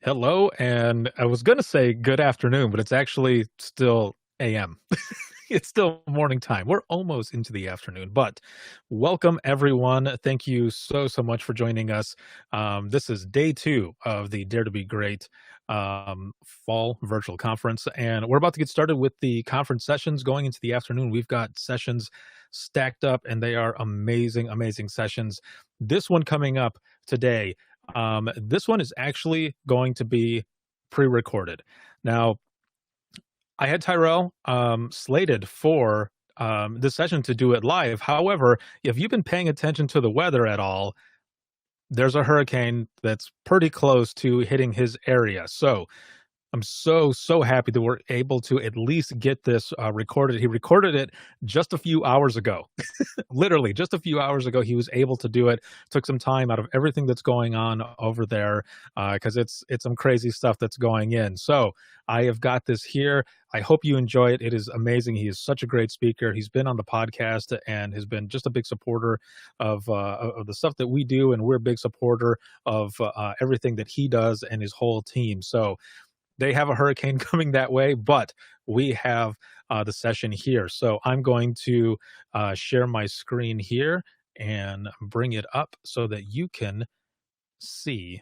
Hello, and I was going to say good afternoon, but it's actually still AM. It's still morning time. We're almost into the afternoon, but welcome everyone. Thank you so much for joining us. This is day two of the Dare to Be Great fall virtual conference, and we're about to get started with the conference sessions going into the afternoon. We've got sessions stacked up, and they are amazing sessions. This one coming up today, this one is actually going to be pre-recorded. Now, I had Tyrell slated for this session to do it live. However, if you've been paying attention to the weather at all, there's a hurricane that's pretty close to hitting his area. So I'm so happy that we're able to at least get this recorded. He recorded it just a few hours ago. Literally just a few hours ago, he was able to do it. Took some time out of everything that's going on over there because it's some crazy stuff that's going in. So I have got this here. I hope you enjoy it. It is amazing. He is such a great speaker. He's been on the podcast and has been just a big supporter of the stuff that we do, and we're a big supporter of everything that he does and his whole team. So they have a hurricane coming that way, but we have the session here. So I'm going to share my screen here and bring it up so that you can see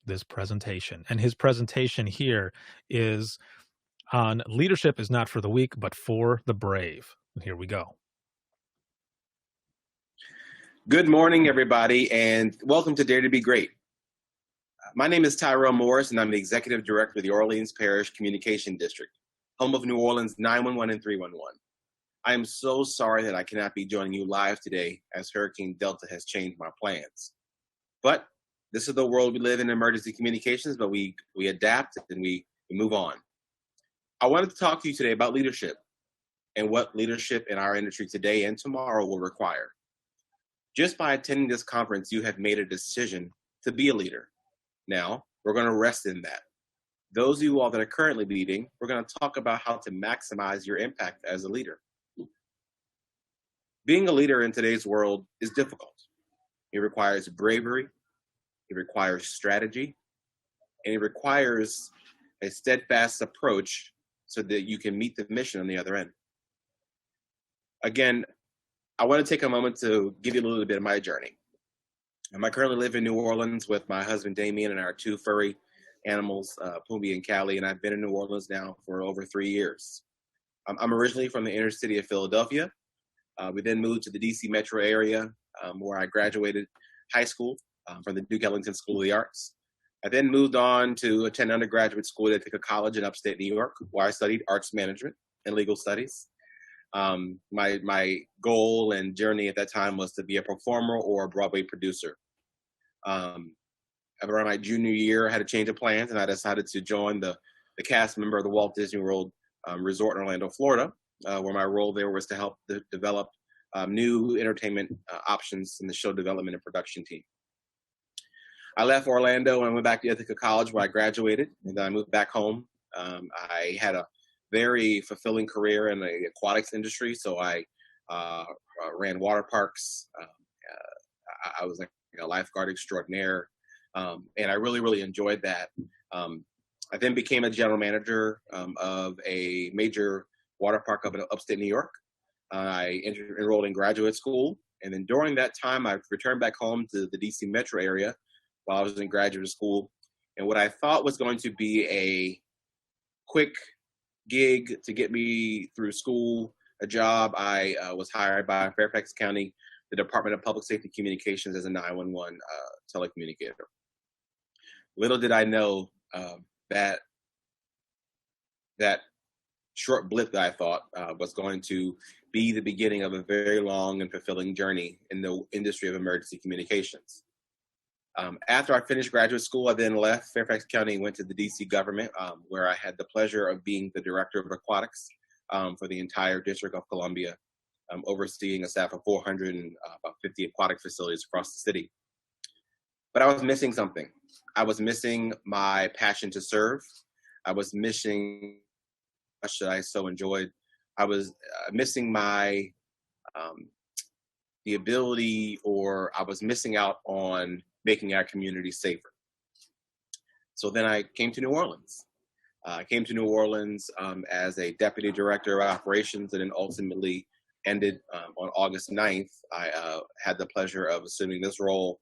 this presentation. And his presentation here is on leadership is not for the weak, but for the brave. And here we go. Good morning, everybody, and welcome to Dare to Be Great. My name is Tyrell Morris, and I'm the Executive Director of the Orleans Parish Communication District, home of New Orleans 911 and 311. I am so sorry that I cannot be joining you live today as Hurricane Delta has changed my plans. But this is the world we live in emergency communications, but we adapt and we move on. I wanted to talk to you today about leadership and what leadership in our industry today and tomorrow will require. Just by attending this conference, you have made a decision to be a leader. Now, we're going to rest in that. Those of you all that are currently leading, we're going to talk about how to maximize your impact as a leader. Being a leader in today's world is difficult. It requires bravery, it requires strategy, and it requires a steadfast approach so that you can meet the mission on the other end. Again, I want to take a moment to give you a little bit of my journey. I currently live in New Orleans with my husband, Damien, and our two furry animals, Pumbi and Callie, and I've been in New Orleans now for over 3 years. I'm originally from the inner city of Philadelphia. We then moved to the DC metro area where I graduated high school from the Duke Ellington School of the Arts. I then moved on to attend undergraduate school at Ithaca College in upstate New York, where I studied arts management and legal studies. My goal and journey at that time was to be a performer or a Broadway producer. Around my junior year, I had a change of plans, and I decided to join the cast member of the Walt Disney World Resort in Orlando, Florida, where my role there was to help develop new entertainment options in the show development and production team. I left Orlando and went back to Ithaca College, where I graduated, and then I moved back home. I had a very fulfilling career in the aquatics industry, so I ran water parks. I was a lifeguard extraordinaire, and I really enjoyed that. I then became a general manager of a major water park up in upstate New York. I enrolled in graduate school, and then during that time, I returned back home to the DC metro area while I was in graduate school. And what I thought was going to be a quick gig to get me through school, a job, I was hired by Fairfax County, the Department of Public Safety Communications, as a 911 telecommunicator. Little did I know that short blip that I thought was going to be the beginning of a very long and fulfilling journey in the industry of emergency communications. After I finished graduate school, I then left Fairfax County and went to the DC government, where I had the pleasure of being the director of aquatics for the entire District of Columbia, overseeing a staff of 400 and about 50 aquatic facilities across the city. But I was missing something. I was missing my passion to serve. I was missing what I so enjoyed. I was missing my the ability, or I was missing out on making our community safer. So then I came to New Orleans. I came to New Orleans as a deputy director of operations, and then ultimately ended on August 9th. I had the pleasure of assuming this role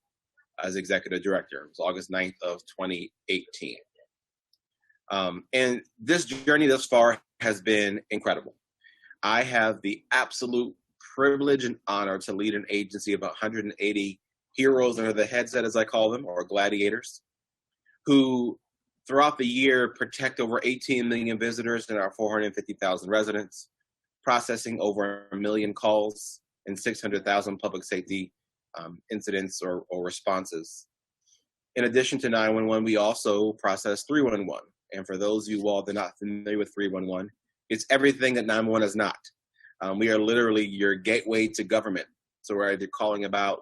as executive director. It was August 9th of 2018. And this journey thus far has been incredible. I have the absolute privilege and honor to lead an agency of 180 heroes under the headset, as I call them, or gladiators, who throughout the year protect over 18 million visitors in our 450,000 residents, processing over 1 million calls and 600,000 public safety incidents or responses. In addition to 911, we also process 311. And for those of you all that are not familiar with 311, it's everything that 911 is not. We are literally your gateway to government. So we're either calling about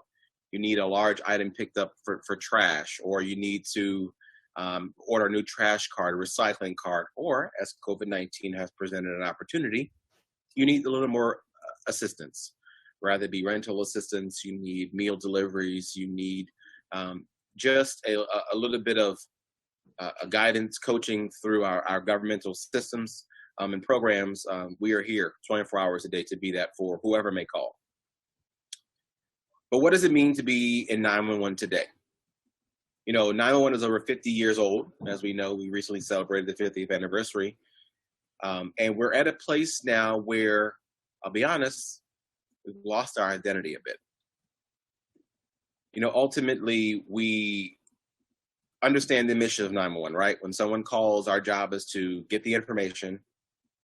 you need a large item picked up for trash, or you need to order a new trash card, a recycling card, or as COVID-19 has presented an opportunity, you need a little more assistance. Rather be rental assistance, you need meal deliveries, you need just a little bit of guidance, coaching through our governmental systems and programs. We are here 24 hours a day to be that for whoever may call. But what does it mean to be in 911 today? You know, 911 is over 50 years old. As we know, we recently celebrated the 50th anniversary. And we're at a place now where, I'll be honest, we've lost our identity a bit. You know, ultimately, we understand the mission of 911, right? When someone calls, our job is to get the information,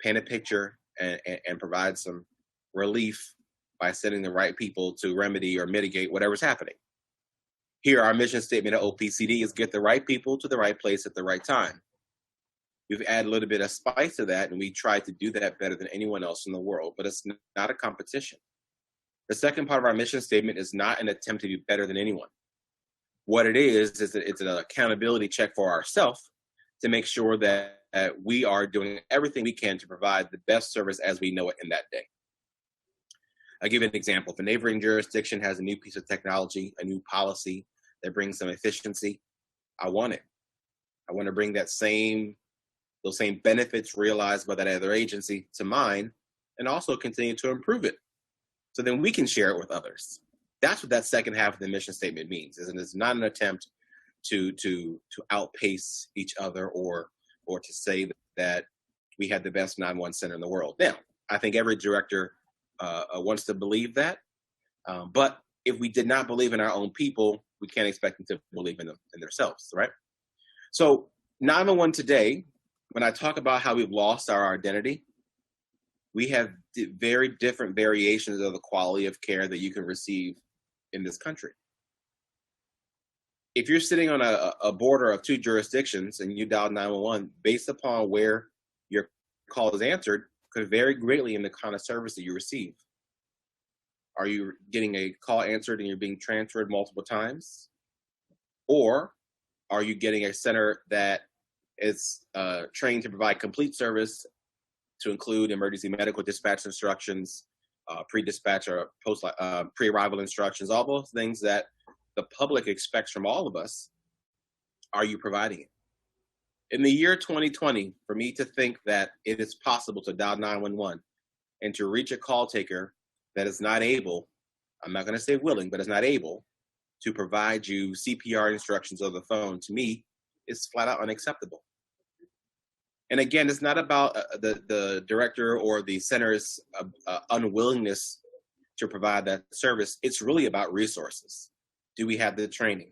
paint a picture, and provide some relief by sending the right people to remedy or mitigate whatever's happening. Here, our mission statement at OPCD is get the right people to the right place at the right time. We've added a little bit of spice to that, and we try to do that better than anyone else in the world, but it's not a competition. The second part of our mission statement is not an attempt to be better than anyone. What it is that it's an accountability check for ourselves to make sure that we are doing everything we can to provide the best service as we know it in that day. I'll give you an example. If a neighboring jurisdiction has a new piece of technology, a new policy that brings some efficiency, I want it. I want to bring those same benefits realized by that other agency to mine, and also continue to improve it, so then we can share it with others. That's what that second half of the mission statement means. It's not an attempt to outpace each other or to say that we had the best 911 center in the world. Now, I think every director wants to believe that, but if we did not believe in our own people, we can't expect them to believe in themselves, right? So 911 today, when I talk about how we've lost our identity, we have very different variations of the quality of care that you can receive in this country. If you're sitting on a border of two jurisdictions and you dial 911, based upon where your call is answered, could vary greatly in the kind of service that you receive. Are you getting a call answered and you're being transferred multiple times? Or are you getting a center that is trained to provide complete service to include emergency medical dispatch instructions, pre-dispatch or pre-arrival instructions, all those things that the public expects from all of us? Are you providing it? In the year 2020, for me to think that it is possible to dial 911 and to reach a call taker that is not able, I'm not going to say willing, but is not able to provide you CPR instructions over the phone, to me, is flat out unacceptable. And again, it's not about the director or the center's unwillingness to provide that service. It's really about resources. Do we have the training?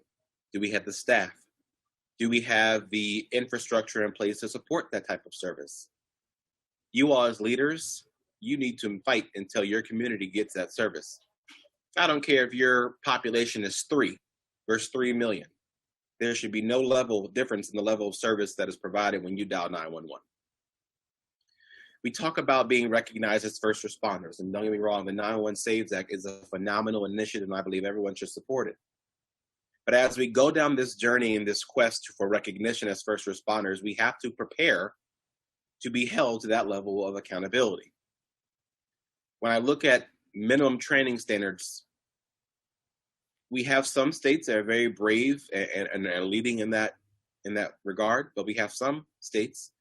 Do we have the staff? Do we have the infrastructure in place to support that type of service? You all as leaders, you need to fight until your community gets that service. I don't care if your population is 3 versus 3 million. There should be no level of difference in the level of service that is provided when you dial 911. We talk about being recognized as first responders, and don't get me wrong, the 911 Saves Act is a phenomenal initiative, and I believe everyone should support it. But as we go down this journey in this quest for recognition as first responders, we have to prepare to be held to that level of accountability. When I look at minimum training standards, we have some states that are very brave and are leading in that in that regard, but we have some states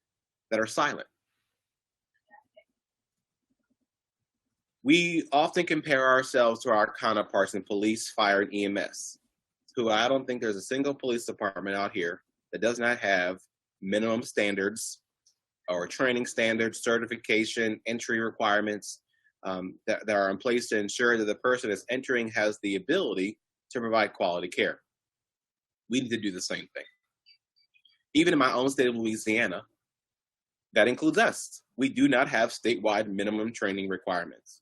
that are silent. We often compare ourselves to our counterparts in police, fire, and EMS, who I don't think there's a single police department out here that does not have minimum standards or training standards, certification, entry requirements that are in place to ensure that the person that's entering has the ability to provide quality care. We need to do the same thing. Even in my own state of Louisiana, that includes us. We do not have statewide minimum training requirements.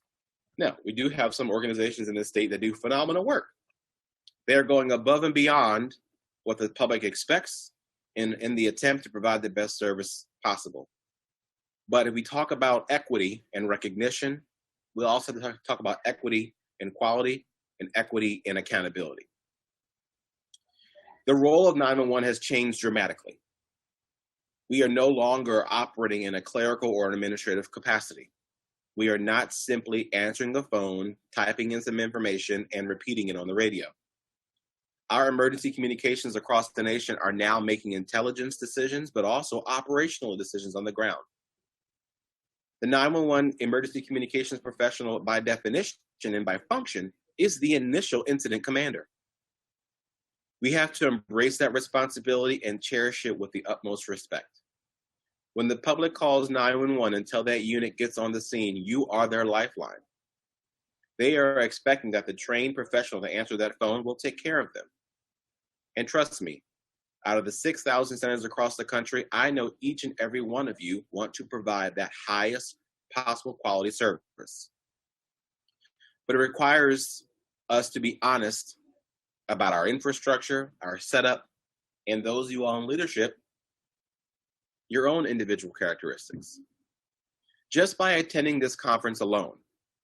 Now, we do have some organizations in the state that do phenomenal work. They're going above and beyond what the public expects in the attempt to provide the best service possible. But if we talk about equity and recognition, we'll also talk about equity and quality and equity and accountability. The role of 911 has changed dramatically. We are no longer operating in a clerical or an administrative capacity. We are not simply answering the phone, typing in some information, and repeating it on the radio. Our emergency communications across the nation are now making intelligence decisions, but also operational decisions on the ground. The 911 emergency communications professional, by definition and by function, is the initial incident commander. We have to embrace that responsibility and cherish it with the utmost respect. When the public calls 911 until that unit gets on the scene, you are their lifeline. They are expecting that the trained professional to answer that phone will take care of them. And trust me, out of the 6,000 centers across the country, I know each and every one of you want to provide that highest possible quality service. But it requires us to be honest about our infrastructure, our setup, and those of you all in leadership, your own individual characteristics. Just by attending this conference alone,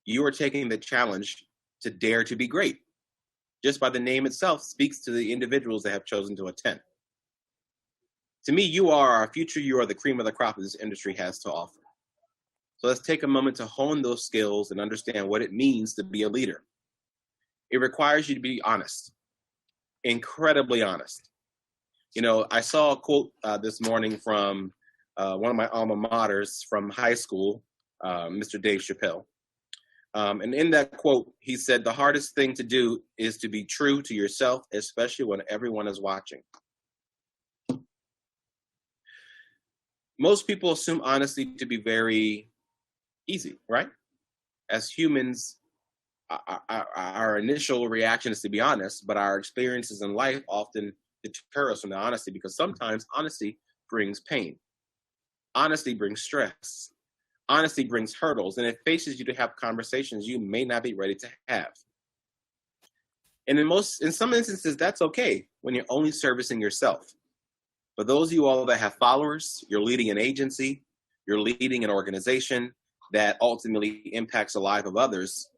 you are taking the challenge to dare to be great. Just by the name itself speaks to the individuals that have chosen to attend. To me, you are our future. You are the cream of the crop that this industry has to offer. So let's take a moment to hone those skills and understand what it means to be a leader. It requires you to be honest, incredibly honest. You know, I saw a quote this morning from one of my alma maters from high school, Mr. Dave Chappelle. And in that quote, he said, the hardest thing to do is to be true to yourself, especially when everyone is watching. Most people assume honesty to be very easy, right? As humans, our initial reaction is to be honest, but our experiences in life often deter us from the honesty because sometimes honesty brings pain. Honesty brings stress. Honesty brings hurdles, and it faces you to have conversations you may not be ready to have. And in some instances, that's okay when you're only servicing yourself. For those of you all that have followers, you're leading an agency, you're leading an organization that ultimately impacts the life of others,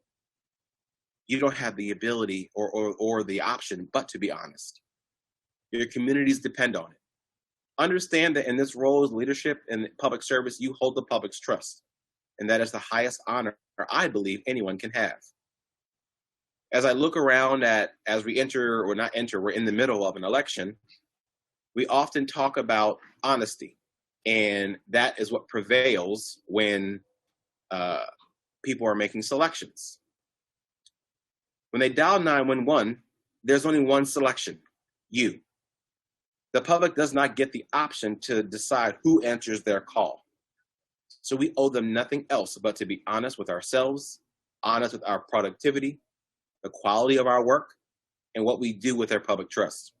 you don't have the ability or the option but to be honest. Your communities depend on it. Understand that in this role as leadership and public service, you hold the public's trust. And that is the highest honor I believe anyone can have. As I look around as we enter or not enter, we're in the middle of an election, we often talk about honesty. And that is what prevails when people are making selections. When they dial 911, there's only one selection, you. The public does not get the option to decide who answers their call. So we owe them nothing else but to be honest with ourselves, honest with our productivity, the quality of our work, and what we do with their public trust.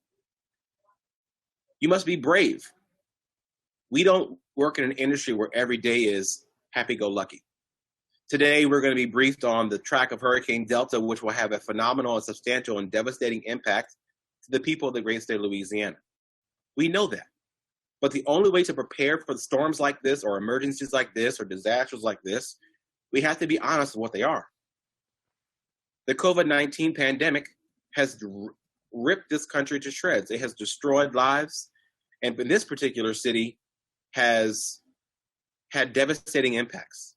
You must be brave. We don't work in an industry where every day is happy-go-lucky. Today, we're going to be briefed on the track of Hurricane Delta, which will have a phenomenal and substantial and devastating impact to the people of the great state of Louisiana. We know that. But the only way to prepare for storms like this or emergencies like this or disasters like this, we have to be honest with what they are. The COVID-19 pandemic has ripped this country to shreds. It has destroyed lives. And in this particular city has had devastating impacts.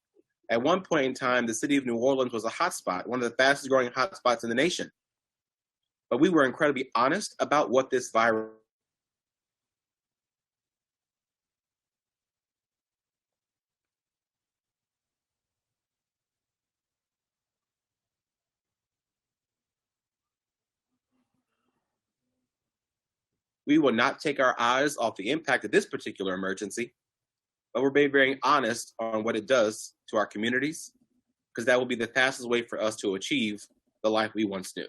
At one point in time, the city of New Orleans was a hotspot, one of the fastest growing hotspots in the nation. But we were incredibly honest about what this virus. We will not take our eyes off the impact of this particular emergency, but we're being very honest on what it does to our communities, because that will be the fastest way for us to achieve the life we once knew.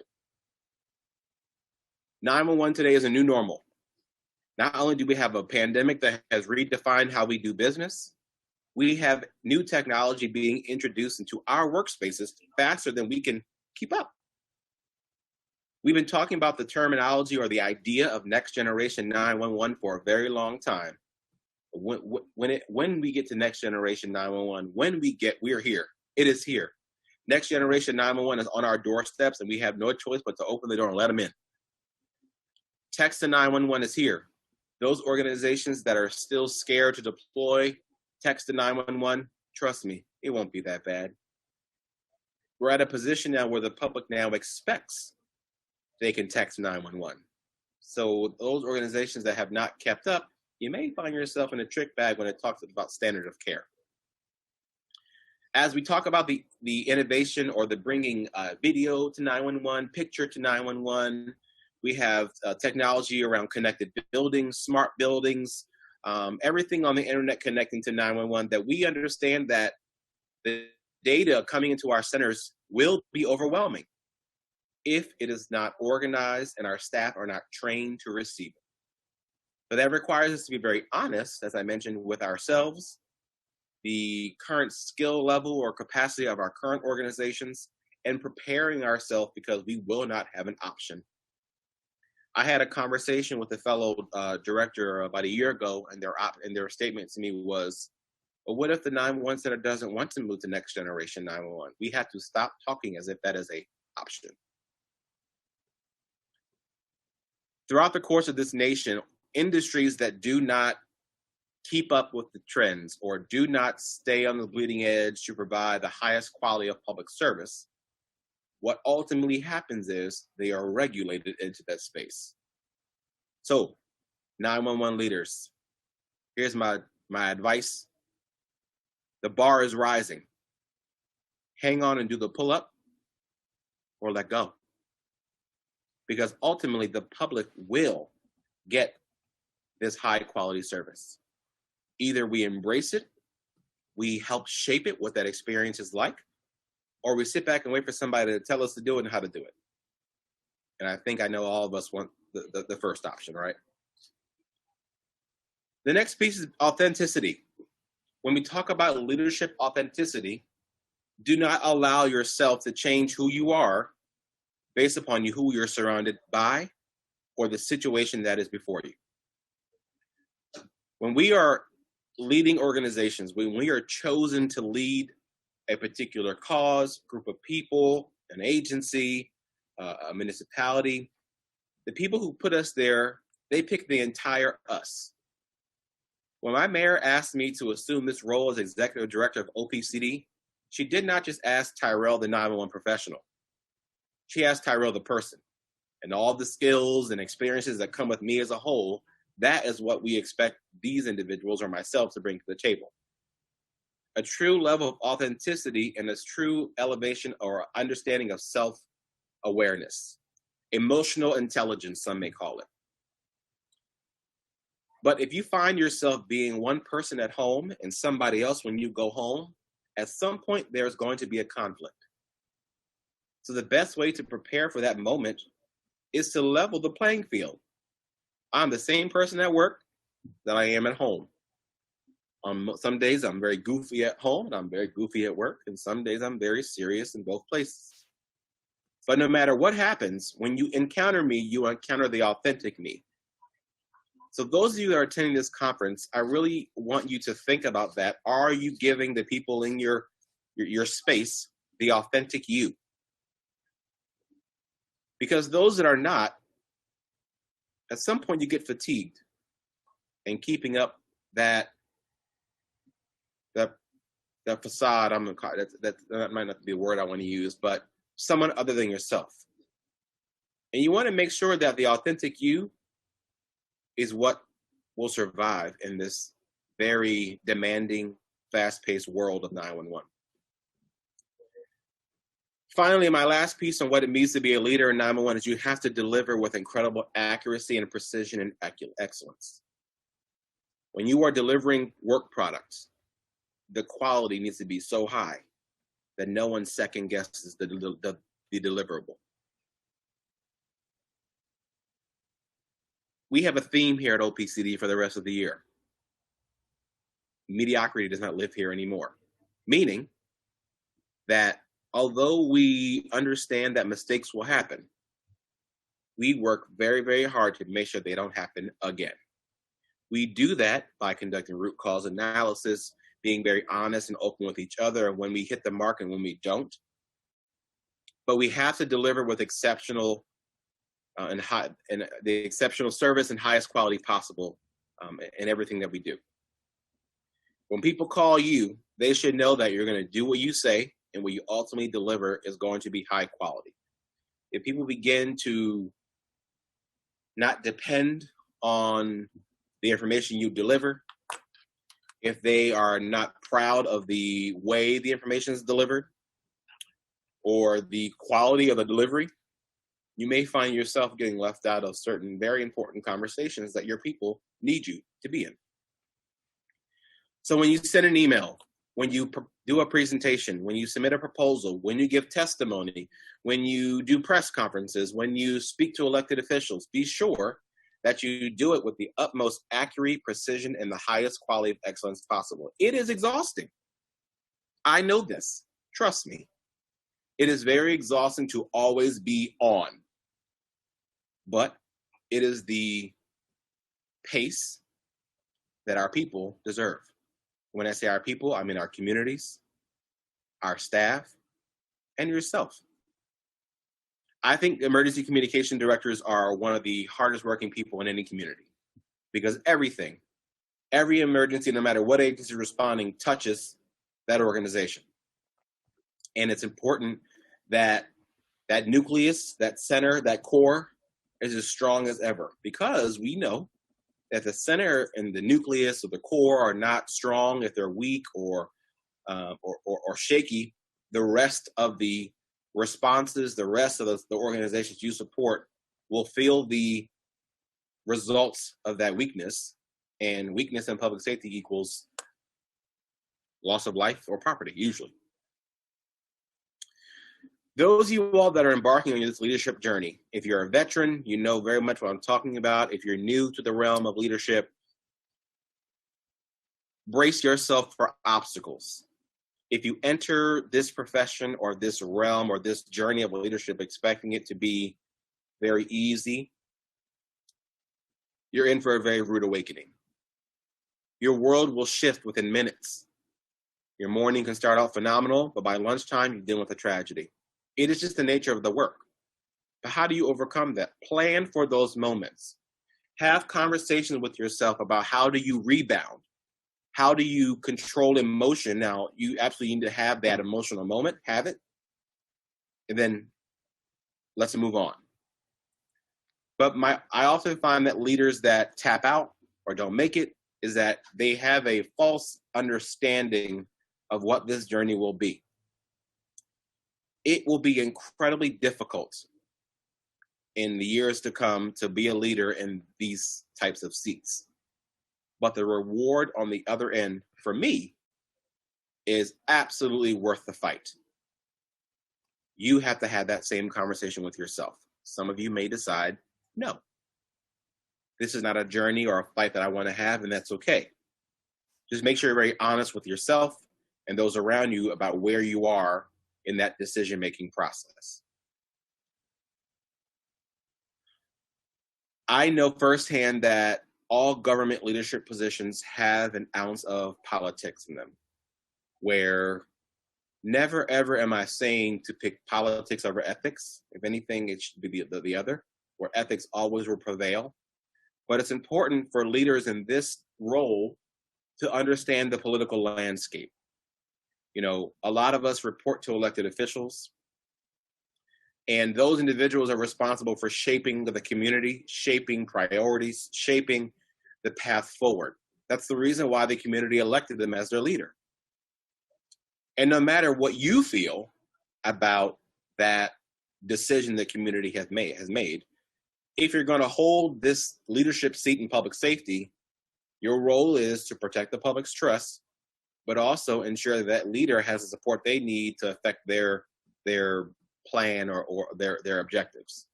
911 today is a new normal. Not only do we have a pandemic that has redefined how we do business, we have new technology being introduced into our workspaces faster than we can keep up. We've been talking about the terminology or the idea of next generation 911 for a very long time. When we get to next generation 911, we're here. It is here. Next generation 911 is on our doorsteps, and we have no choice but to open the door and let them in. Text to 911 is here. Those organizations that are still scared to deploy text to 911, trust me, it won't be that bad. We're at a position now where the public now expects they can text 911. So those organizations that have not kept up, you may find yourself in a trick bag when it talks about standard of care. As we talk about the innovation or the bringing video to 911, picture to 911, we have technology around connected buildings, smart buildings, everything on the internet connecting to 911, that we understand that the data coming into our centers will be overwhelming if it is not organized and our staff are not trained to receive it. But that requires us to be very honest, as I mentioned, with ourselves, the current skill level or capacity of our current organizations, and preparing ourselves, because we will not have an option. I had a conversation with a fellow director about a year ago, and their statement to me was, well, what if the 911 center doesn't want to move to next generation 911? We have to stop talking as if that is an option. Throughout the course of this nation, industries that do not keep up with the trends or do not stay on the bleeding edge to provide the highest quality of public service, what ultimately happens is they are regulated into that space. So, 911 leaders, here's my advice. The bar is rising. Hang on and do the pull-up, or let go. Because ultimately the public will get this high quality service. Either we embrace it, we help shape it, what that experience is like, or we sit back and wait for somebody to tell us to do it and how to do it. And I think I know all of us want the first option, right? The next piece is authenticity. When we talk about leadership authenticity, do not allow yourself to change who you are based upon who you're surrounded by or the situation that is before you. When we are leading organizations, when we are chosen to lead a particular cause, group of people, an agency, a municipality, the people who put us there, they pick the entire us. When my mayor asked me to assume this role as executive director of OPCD, she did not just ask Tyrell, the 911 professional. She asked Tyrell, the person, and all the skills and experiences that come with me as a whole. That is what we expect these individuals or myself to bring to the table. A true level of authenticity and a true elevation or understanding of self-awareness. Emotional intelligence, some may call it. But if you find yourself being one person at home and somebody else when you go home, at some point there's going to be a conflict. So the best way to prepare for that moment is to level the playing field. I'm the same person at work that I am at home. Some days I'm very goofy at home and I'm very goofy at work, and some days I'm very serious in both places. But no matter what happens, when you encounter me, you encounter the authentic me. So those of you that are attending this conference, I really want you to think about that. Are you giving the people in your space the authentic you? Because those that are not, at some point you get fatigued in keeping up that facade. I'm gonna call it, that might not be a word I want to use, but someone other than yourself. And you want to make sure that the authentic you is what will survive in this very demanding, fast-paced world of 911. Finally, my last piece on what it means to be a leader in 911 is you have to deliver with incredible accuracy and precision and excellence. When you are delivering work products, the quality needs to be so high that no one second guesses the deliverable. We have a theme here at OPCD for the rest of the year. Mediocrity does not live here anymore, meaning that although we understand that mistakes will happen, we work very, very hard to make sure they don't happen again. We do that by conducting root cause analysis, being very honest and open with each other, and when we hit the mark and when we don't. But we have to deliver with exceptional and the exceptional service and highest quality possible in everything that we do. When people call you, they should know that you're going to do what you say, and what you ultimately deliver is going to be high quality. If people begin to not depend on the information you deliver, if they are not proud of the way the information is delivered or the quality of the delivery, you may find yourself getting left out of certain very important conversations that your people need you to be in. So when you send an email, when you do a presentation, when you submit a proposal, when you give testimony, when you do press conferences, when you speak to elected officials, be sure that you do it with the utmost accuracy, precision, and the highest quality of excellence possible. It is exhausting. I know this. Trust me. It is very exhausting to always be on. But it is the pace that our people deserve. When I say our people, I mean our communities, our staff, and yourself. I think emergency communication directors are one of the hardest working people in any community because every emergency, no matter what agency is responding, touches that organization. And it's important that that nucleus, that center, that core is as strong as ever, because we know that the center and the nucleus of the core are not strong. If they're weak or shaky, the rest of the responses, the rest of the organizations you support will feel the results of that weakness, and weakness in public safety equals loss of life or property, usually. Those of you all that are embarking on this leadership journey, if you're a veteran, you know very much what I'm talking about. If you're new to the realm of leadership, brace yourself for obstacles. If you enter this profession or this realm or this journey of leadership expecting it to be very easy, you're in for a very rude awakening. Your world will shift within minutes. Your morning can start out phenomenal, but by lunchtime, you're dealing with a tragedy. It is just the nature of the work. But how do you overcome that? Plan for those moments. Have conversations with yourself about how do you rebound? How do you control emotion? Now, you absolutely need to have that emotional moment, have it, and then let's move on. But I often find that leaders that tap out or don't make it is that they have a false understanding of what this journey will be. It will be incredibly difficult in the years to come to be a leader in these types of seats. But the reward on the other end, for me, is absolutely worth the fight. You have to have that same conversation with yourself. Some of you may decide, no, this is not a journey or a fight that I want to have, and that's okay. Just make sure you're very honest with yourself and those around you about where you are in that decision-making process. I know firsthand that all government leadership positions have an ounce of politics in them, where never ever am I saying to pick politics over ethics. If anything, it should be the other, where ethics always will prevail. But it's important for leaders in this role to understand the political landscape. You know, a lot of us report to elected officials, and those individuals are responsible for shaping the community, shaping priorities, shaping the path forward. That's the reason why the community elected them as their leader. And no matter what you feel about that decision the community has made. If you're going to hold this leadership seat in public safety, your role is to protect the public's trust, but also ensure that leader has the support they need to affect their plan or their objectives.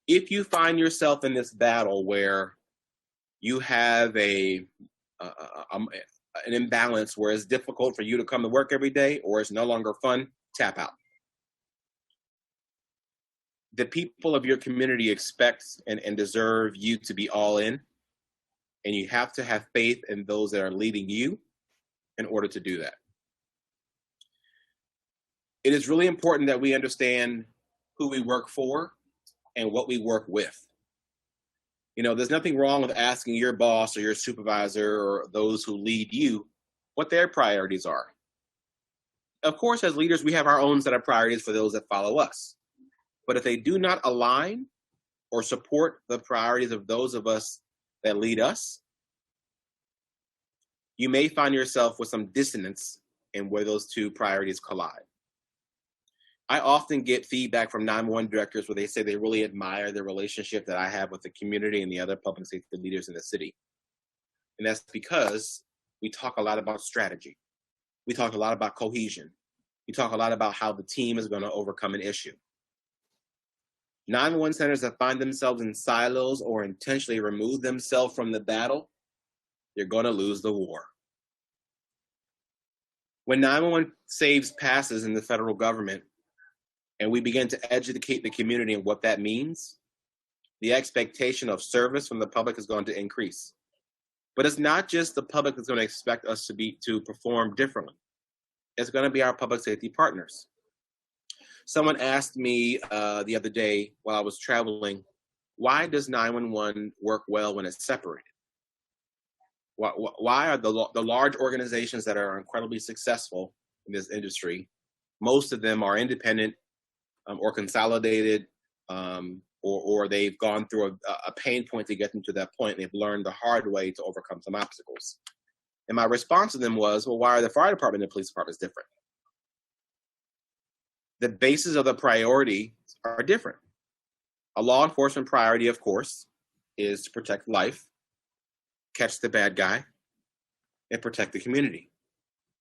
If you find yourself in this battle where you have an imbalance where it's difficult for you to come to work every day or it's no longer fun, tap out. The people of your community expect and deserve you to be all in, and you have to have faith in those that are leading you in order to do that. It is really important that we understand who we work for and what we work with. There's nothing wrong with asking your boss or your supervisor or those who lead you what their priorities are. Of course, as leaders, we have our own set of priorities for those that follow us. But if they do not align or support the priorities of those of us that lead us, you may find yourself with some dissonance in where those two priorities collide. I often get feedback from 911 directors where they say they really admire the relationship that I have with the community and the other public safety leaders in the city. And that's because we talk a lot about strategy. We talk a lot about cohesion. We talk a lot about how the team is going to overcome an issue. 911 centers that find themselves in silos or intentionally remove themselves from the battle, you're going to lose the war. When 911 saves passes in the federal government and we begin to educate the community on what that means, the expectation of service from the public is going to increase. But it's not just the public that's going to expect us to perform differently. It's going to be our public safety partners. Someone asked me the other day while I was traveling, why does 911 work well when it's separated? Why are the large organizations that are incredibly successful in this industry, most of them are independent or consolidated, or they've gone through a pain point to get them to that point, and they've learned the hard way to overcome some obstacles. And my response to them was, well, why are the fire department and the police departments different? The basis of the priority are different. A law enforcement priority, of course, is to protect life, catch the bad guy, and protect the community.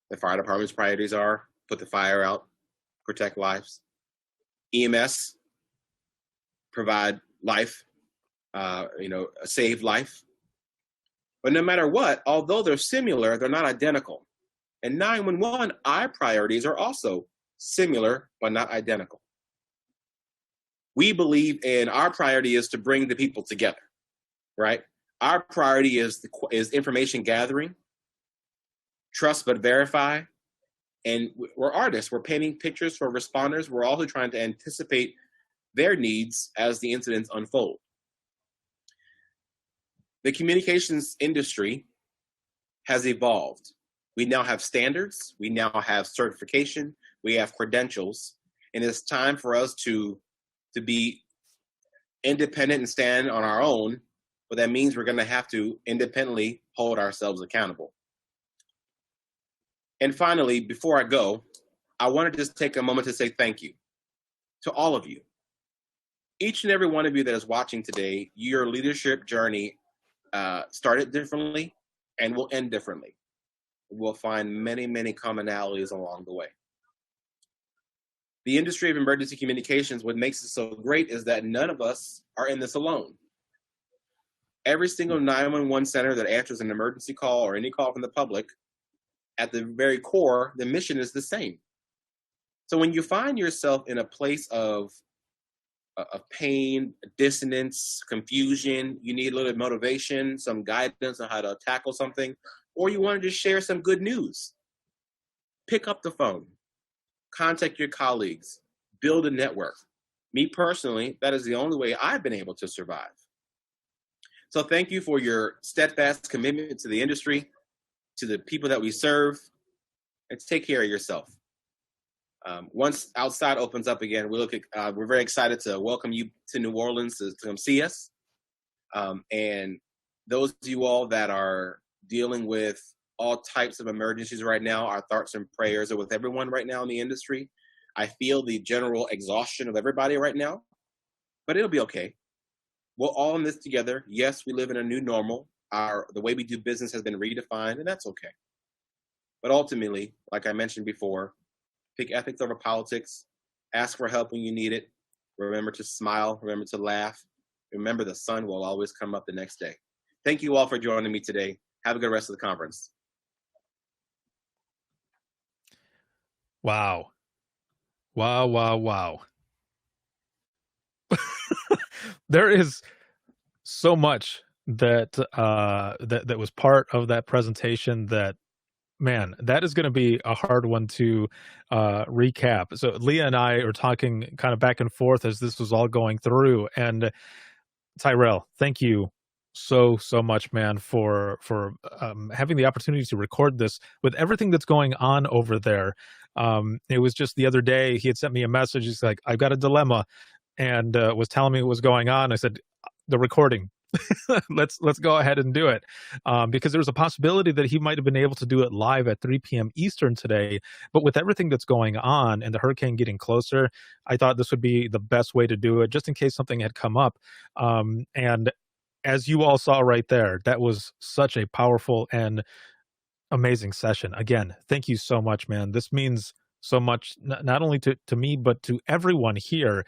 The fire department's priorities are put the fire out, protect lives. EMS, provide life, save life. But no matter what, although they're similar, they're not identical. And 911, our priorities are also similar, but not identical. We believe in our priority is to bring the people together, right? Our priority is information gathering, trust but verify. And we're artists. We're painting pictures for responders. We're also trying to anticipate their needs as the incidents unfold. The communications industry has evolved. We now have standards. We now have certification. We have credentials. And it's time for us to be independent and stand on our own. But that means we're going to have to independently hold ourselves accountable. And finally, before I go, I want to just take a moment to say thank you to all of you. Each and every one of you that is watching today, your leadership journey started differently and will end differently. We'll find many, many commonalities along the way. The industry of emergency communications, what makes it so great is that none of us are in this alone. Every single 911 center that answers an emergency call or any call from the public, at the very core, the mission is the same. So when you find yourself in a place of pain, dissonance, confusion, you need a little motivation, some guidance on how to tackle something, or you want to just share some good news, pick up the phone, contact your colleagues, build a network. Me personally, that is the only way I've been able to survive. So thank you for your steadfast commitment to the industry, to the people that we serve, and to take care of yourself. Once outside opens up again, we're very excited to welcome you to New Orleans to come see us. And those of you all that are dealing with all types of emergencies right now, our thoughts and prayers are with everyone right now in the industry. I feel the general exhaustion of everybody right now, but it'll be okay. We're all in this together. Yes, we live in a new normal. The way we do business has been redefined, and that's okay. But ultimately, like I mentioned before, pick ethics over politics. Ask for help when you need it. Remember to smile. Remember to laugh. Remember the sun will always come up the next day. Thank you all for joining me today. Have a good rest of the conference. Wow. Wow, wow, wow. There is so much that was part of that presentation that, man, that is going to be a hard one to recap. So Leah and I are talking kind of back and forth as this was all going through, and Tyrell, thank you so much, man, for having the opportunity to record this with everything that's going on over there. It was just the other day he had sent me a message. He's like, "I've got a dilemma," and was telling me what was going on. I said, "The recording." Let's go ahead and do it, because there was a possibility that he might have been able to do it live at 3 p.m. Eastern today, but with everything that's going on and the hurricane getting closer, I thought this would be the best way to do it, just in case something had come up. And as you all saw right there, that was such a powerful and amazing session. Again, thank you so much, man. This means so much, not only to me, but to everyone here.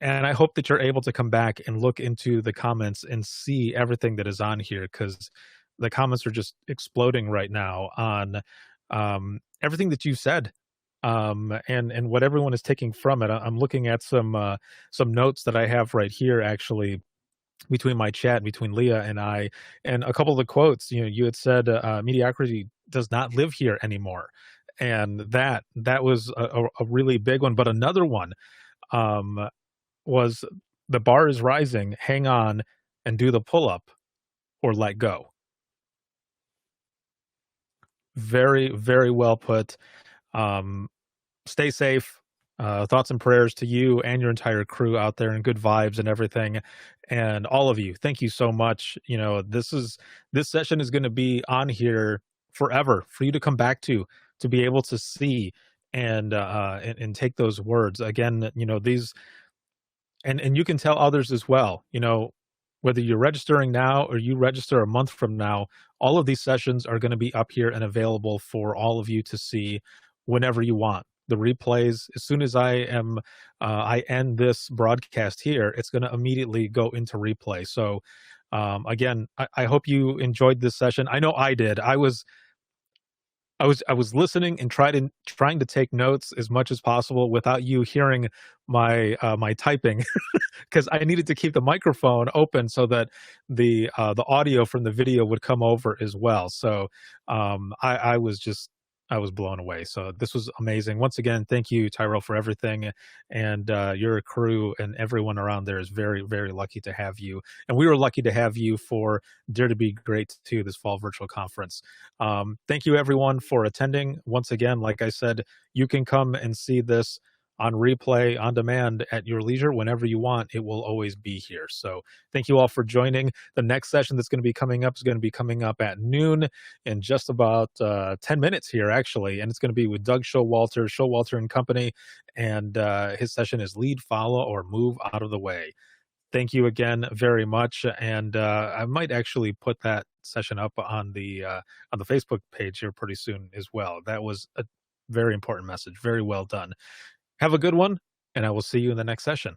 And I hope that you're able to come back and look into the comments and see everything that is on here, because the comments are just exploding right now on everything that you said, and what everyone is taking from it. I'm looking at some notes that I have right here, actually, between my chat between Leah and I, and a couple of the quotes. You had said, "Mediocrity does not live here anymore," and that was a really big one. But another one. Um, was the bar is rising, hang on and do the pull up or let go. Very, very well put. Um, Stay safe. Thoughts and prayers to you and your entire crew out there, and good vibes and everything. And all of you, thank you so much. This session is going to be on here forever for you to come back to be able to see and take those words again. These, and you can tell others as well, whether you're registering now or you register a month from now, all of these sessions are going to be up here and available for all of you to see whenever you want. The replays, as soon as I end this broadcast here, it's going to immediately go into replay. So again, I hope you enjoyed this session. I know I did. I was listening and trying to take notes as much as possible without you hearing my typing, because I needed to keep the microphone open so that the audio from the video would come over as well. So I was blown away. So this was amazing. Once again, thank you, Tyrell, for everything, and your crew and everyone around there is very, very lucky to have you, and we were lucky to have you for Dare to Be Great too, this fall virtual conference. Thank you, everyone, for attending. Once again, like I said, you can come and see this on replay on demand at your leisure whenever you want. It will always be here. So thank you all for joining. The next session that's going to be coming up is going to be coming up at noon in just about 10 minutes here, actually. And it's going to be with Doug Showalter and Company. And his session is Lead, Follow, or Move Out of the Way. Thank you again very much. And I might actually put that session up on the Facebook page here pretty soon as well. That was a very important message. Very well done. Have a good one, and I will see you in the next session.